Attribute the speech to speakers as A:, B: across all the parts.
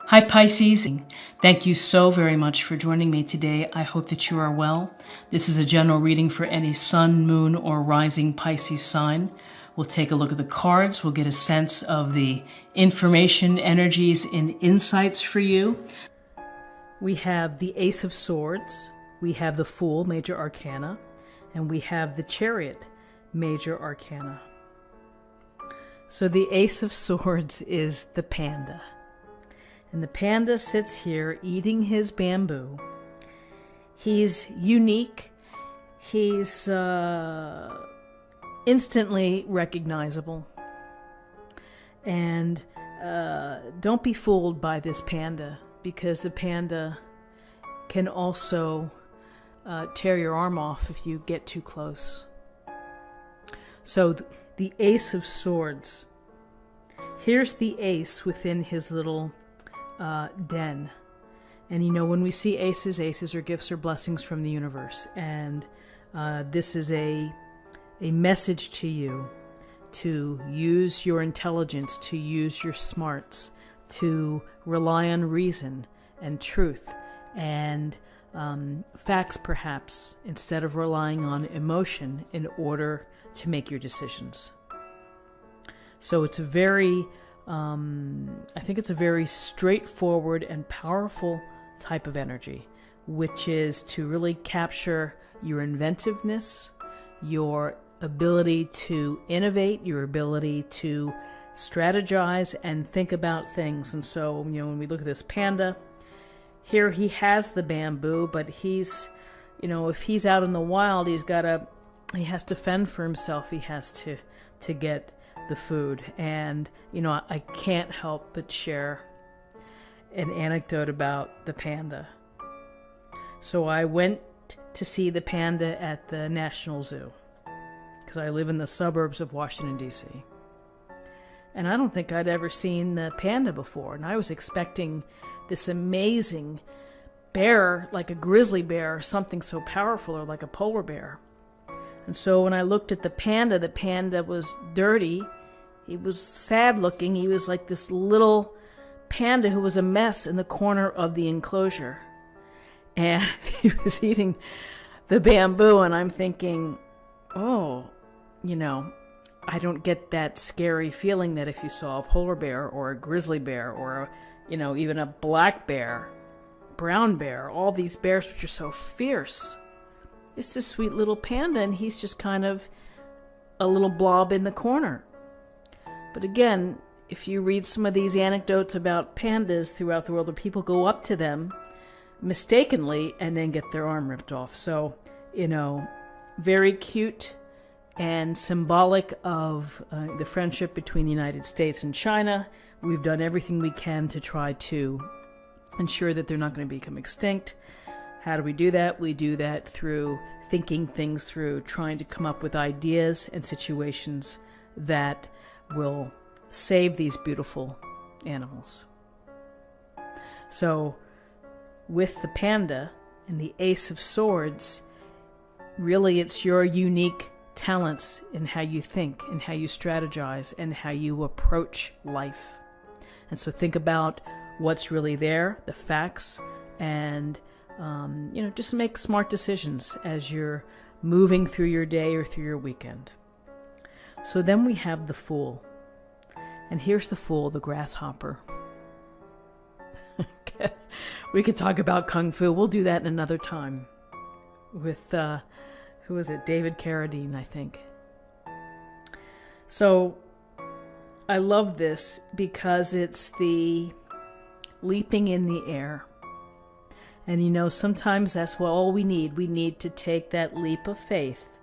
A: Hi Pisces, thank you so very much for joining me today. I hope that you are well. This is a general reading for any sun, moon, or rising Pisces sign. We'll take a look at the cards. We'll get a sense of the information, energies, and insights for you. We have the Ace of Swords, we have the Fool, Major Arcana, and we have the Chariot, Major Arcana. So the Ace of Swords is the panda. And the panda sits here eating his bamboo. He's unique. He's instantly recognizable. And don't be fooled by this panda, because the panda can also tear your arm off if you get too close. So the Ace of Swords. Here's the ace within his little den. And you know, when we see aces are gifts or blessings from the universe. And this is a message to you to use your intelligence, to use your smarts, to rely on reason and truth and facts, perhaps, instead of relying on emotion in order to make your decisions. So it's a very I think it's a very straightforward and powerful type of energy, which is to really capture your inventiveness, your ability to innovate, your ability to strategize and think about things. And so, you know, when we look at this panda, here he has the bamboo, but he's, you know, if he's out in the wild, he has to fend for himself. He has to get the food. And you know, I can't help but share an anecdote about the panda. So I went to see the panda at the National Zoo, because I live in the suburbs of Washington, D.C. And I don't think I'd ever seen the panda before, and I was expecting this amazing bear, like a grizzly bear or something so powerful, or like a polar bear. And so when I looked at the panda was dirty. He was sad looking. He was like this little panda who was a mess in the corner of the enclosure. And he was eating the bamboo, and I'm thinking, oh, you know, I don't get that scary feeling that if you saw a polar bear or a grizzly bear or, you know, even a black bear, brown bear, all these bears which are so fierce. It's this sweet little panda, and he's just kind of a little blob in the corner. But again, if you read some of these anecdotes about pandas throughout the world, where people go up to them mistakenly and then get their arm ripped off. So, you know, very cute and symbolic of the friendship between the United States and China. We've done everything we can to try to ensure that they're not going to become extinct. How do we do that? We do that through thinking things through, trying to come up with ideas and situations that will save these beautiful animals. So with the panda and the Ace of Swords, really it's your unique talents in how you think and how you strategize and how you approach life. And so think about what's really there, the facts, and you know, just make smart decisions as you're moving through your day or through your weekend. So then we have the Fool. And here's the Fool, the grasshopper. We could talk about Kung Fu. We'll do that in another time. With, who is it? David Carradine, I think. So I love this because it's the leaping in the air. And you know, sometimes that's all we need. We need to take that leap of faith.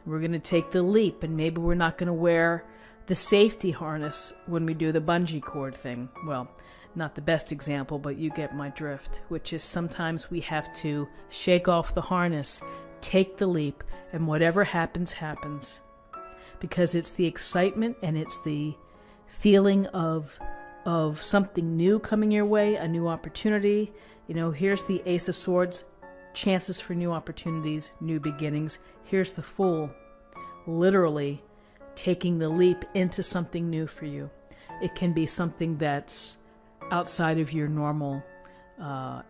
A: We're going to take the leap, and maybe we're not going to wear the safety harness when we do the bungee cord thing. Well, not the best example, but you get my drift, which is sometimes we have to shake off the harness, take the leap, and whatever happens, happens. Because it's the excitement and it's the feeling of something new coming your way, a new opportunity. You know, here's the Ace of Swords, chances for new opportunities, new beginnings. Here's the Fool, literally taking the leap into something new for you. It can be something that's outside of your normal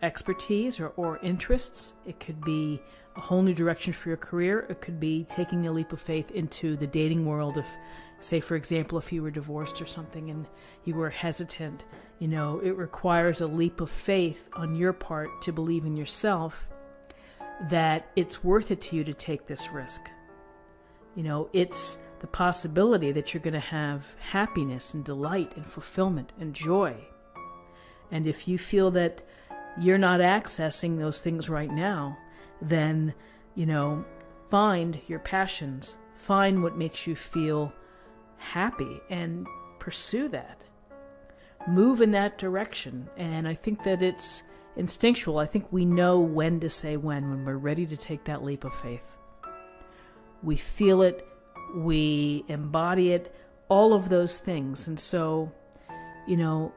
A: expertise or interests. It could be a whole new direction for your career. It could be taking a leap of faith into the dating world. If, say, for example, if you were divorced or something and you were hesitant, you know, it requires a leap of faith on your part to believe in yourself that it's worth it to you to take this risk. You know, it's the possibility that you're going to have happiness and delight and fulfillment and joy. And if you feel that you're not accessing those things right now, then, you know, find your passions, find what makes you feel happy and pursue that. Move in that direction. And I think that it's instinctual. I think we know when to say when we're ready to take that leap of faith. We feel it, we embody it, all of those things. And so, you know,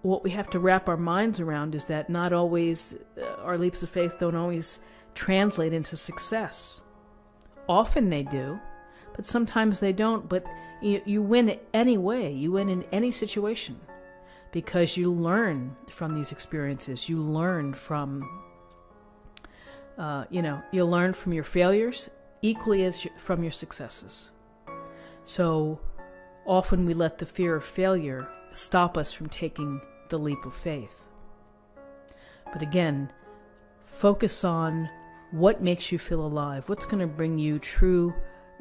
A: what we have to wrap our minds around is that not always, our leaps of faith don't always translate into success. Often they do, but sometimes they don't. But you win anyway. You win in any situation because you learn from these experiences. You learn from, you learn from your failures equally as from your successes. So often we let the fear of failure stop us from taking the leap of faith. But again, focus on what makes you feel alive, what's going to bring you true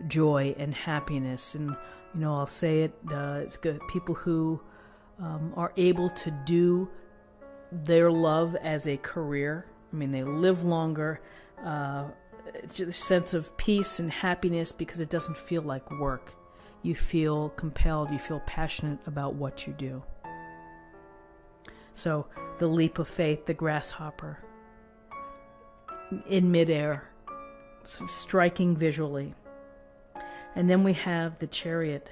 A: joy and happiness. And, you know, I'll say it, it's good. People who are able to do their love as a career, I mean, they live longer, just a sense of peace and happiness because it doesn't feel like work. You feel compelled, you feel passionate about what you do. So the leap of faith, the grasshopper in midair, sort of striking visually. And then we have the chariot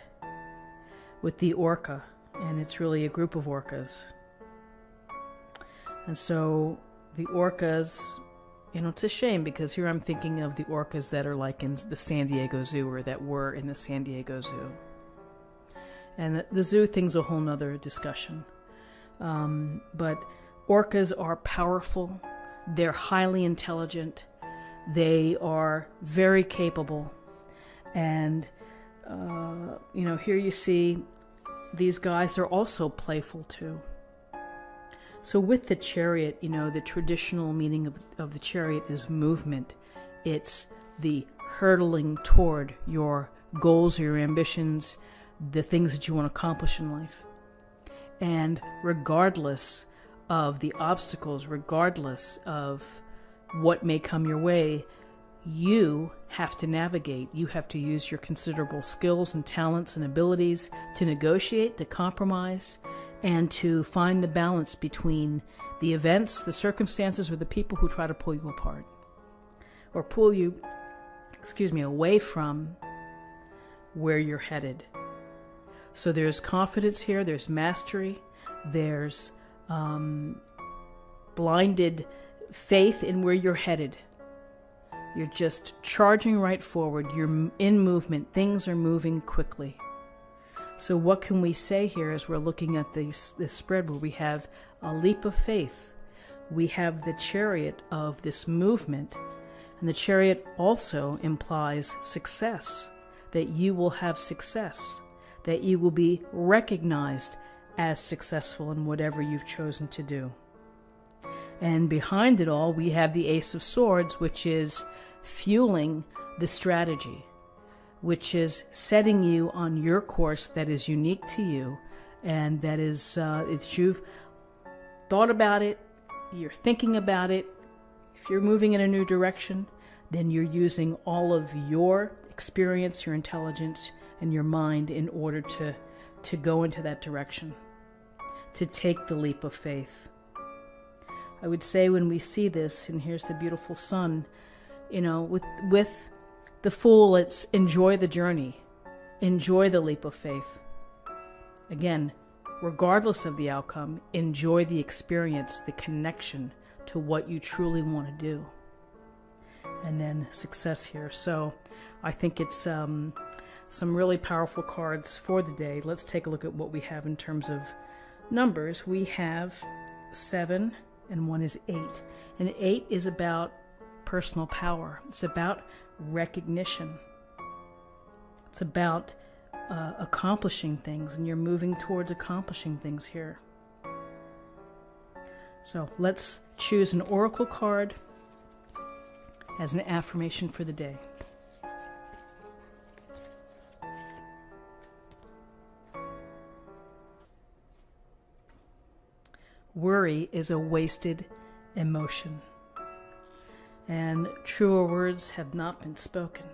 A: with the orca, and it's really a group of orcas. And so the orcas, you know, it's a shame because here I'm thinking of the orcas that are like in the San Diego Zoo or that were in the San Diego Zoo. And the zoo thing's a whole nother discussion. But orcas are powerful, they're highly intelligent, they are very capable, and, you know, here you see these guys are also playful too. So with the chariot, you know, the traditional meaning of the chariot is movement. It's the hurtling toward your goals or your ambitions, the things that you want to accomplish in life. And regardless of the obstacles, regardless of what may come your way, you have to navigate. You have to use your considerable skills and talents and abilities to negotiate, to compromise, and to find the balance between the events, the circumstances, or the people who try to pull you apart or pull you, away from where you're headed. So there's confidence here, there's mastery, there's blinded faith in where you're headed. You're just charging right forward. You're in movement. Things are moving quickly. So what can we say here as we're looking at this spread where we have a leap of faith? We have the chariot of this movement. And the chariot also implies success, that you will have success, that you will be recognized as successful in whatever you've chosen to do. And behind it all, we have the Ace of Swords, which is fueling the strategy, which is setting you on your course that is unique to you, and that is, if you've thought about it, you're thinking about it, if you're moving in a new direction, then you're using all of your experience, your intelligence, and your mind in order to go into that direction, to take the leap of faith. I would say when we see this, and here's the beautiful sun, you know, with the Fool, it's enjoy the journey, enjoy the leap of faith. Again, regardless of the outcome, enjoy the experience, the connection to what you truly want to do. And then success here. So I think it's some really powerful cards for the day. Let's take a look at what we have in terms of numbers, we have 7 and 1 is 8. And 8 is about personal power. It's about recognition. It's about accomplishing things, and you're moving towards accomplishing things here. So let's choose an oracle card as an affirmation for the day. Worry is a wasted emotion, and truer words have not been spoken.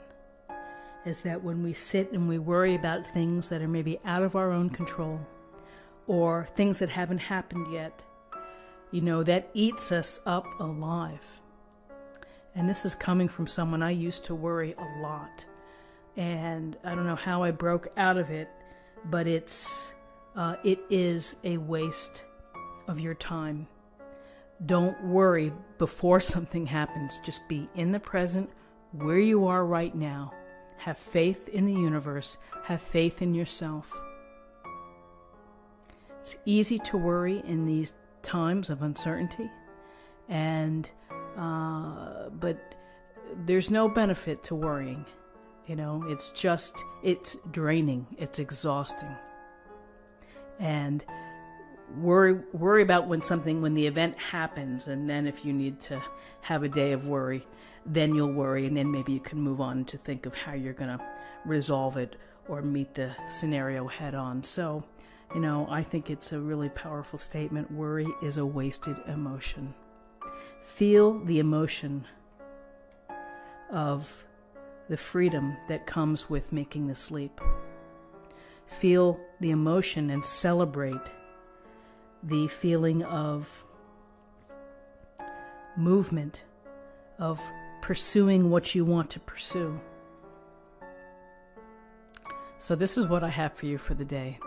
A: Is that when we sit and we worry about things that are maybe out of our own control, or things that haven't happened yet, that eats us up alive. And this is coming from someone. I used to worry a lot, and I don't know how I broke out of it, but it is a waste of your time. Don't worry before something happens. Just be in the present, where you are right now. Have faith in the universe. Have faith in yourself. It's easy to worry in these times of uncertainty, but there's no benefit to worrying. It's draining. It's exhausting. And worry about when the event happens, and then if you need to have a day of worry, then you'll worry, and then maybe you can move on to think of how you're going to resolve it or meet the scenario head on. So, I think it's a really powerful statement. Worry is a wasted emotion. Feel the emotion of the freedom that comes with making this leap. Feel the emotion and celebrate the feeling of movement, of pursuing what you want to pursue. So this is what I have for you for the day.